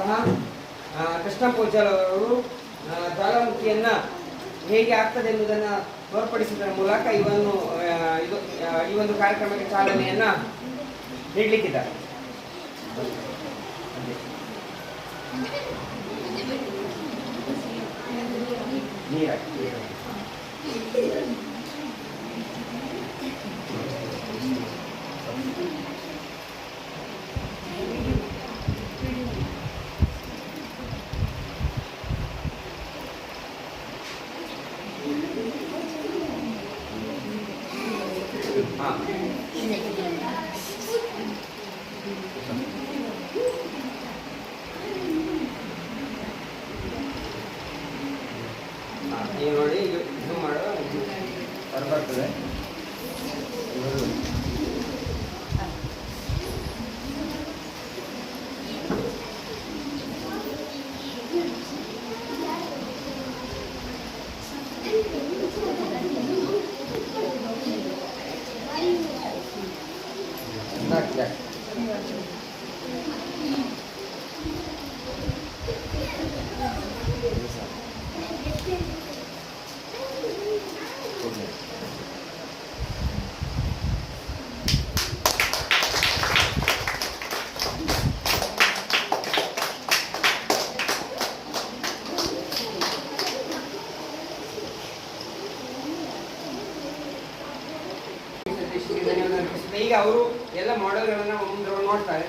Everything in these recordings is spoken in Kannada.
ಆಗಿರುವಂತಹ ಕೃಷ್ಣ ಪೂಜಾಲ್ ಅವರು ಜ್ವಾಲಾಮುಖಿಯನ್ನ ಹೇಗೆ ಆಗ್ತದೆ ಎನ್ನುವುದನ್ನು ತೋರ್ಪಡಿಸುವುದರ ಮೂಲಕ ಈ ಒಂದು ಕಾರ್ಯಕ್ರಮಕ್ಕೆ ಚಾಲನೆಯನ್ನ ನೀಡಲಿಕ್ಕಿದ್ದಾರೆ. ನೀವು ನೋಡಿ ಇದು ಮಾಡೋ ಬರ್ತದೆ. ಈಗ ಅವರು ಎಲ್ಲ ಮಾಡೆಲ್ಗಳನ್ನ ನೋಡ್ತಾರೆ.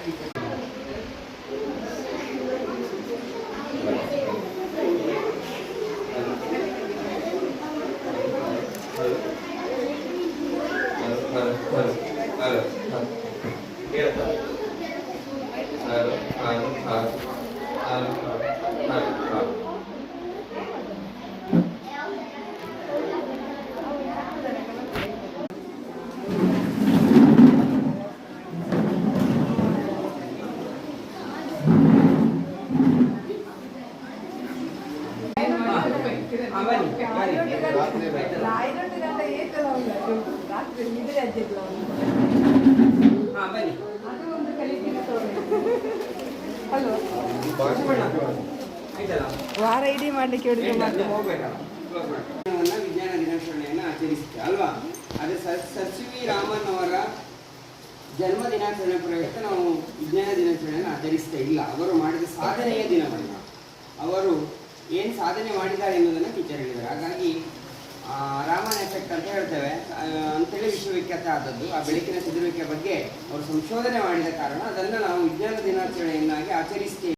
ವಾರ ಇಡೀ ಮಾಡ್ಲಿಕ್ಕೆ ವಿಜ್ಞಾನ ದಿನಾಚರಣೆಯನ್ನು ಆಚರಿಸುತ್ತೆ ಅಲ್ವಾ. ಅದೇ ಸರ್ ಸಿ ವಿ ರಾಮನ್ ಅವರ ಜನ್ಮ ದಿನಾಚರಣೆ ಪ್ರಯುಕ್ತ ನಾವು ವಿಜ್ಞಾನ ದಿನಾಚರಣೆಯನ್ನು ಆಚರಿಸ್ತಾ ಇಲ್ಲ. ಅವರು ಮಾಡಿದ ಸಾಧನೆಯ ದಿನವನ್ನು, ಅವರು ಏನು ಸಾಧನೆ ಮಾಡಿದ್ದಾರೆ ಎನ್ನುವುದನ್ನು ಟೀಚರ್ ಹೇಳಿದ್ದಾರೆ. ಹಾಗಾಗಿ ರಾಮನ್ ಎಫೆಕ್ಟ್ ಅಂತ ಹೇಳ್ತೇವೆ ಅಂತೇಳಿ ವಿಶ್ವವಿಖ್ಯಾತ ಆದದ್ದು. ಆ ಬೆಳಕಿನ ಚದುರುವಿಕೆ ಬಗ್ಗೆ ಅವರು ಸಂಶೋಧನೆ ಮಾಡಿದ ಕಾರಣ ಅದನ್ನು ನಾವು ವಿಜ್ಞಾನ ದಿನಾಚರಣೆಯನ್ನಾಗಿ ಆಚರಿಸ್ತೇವೆ.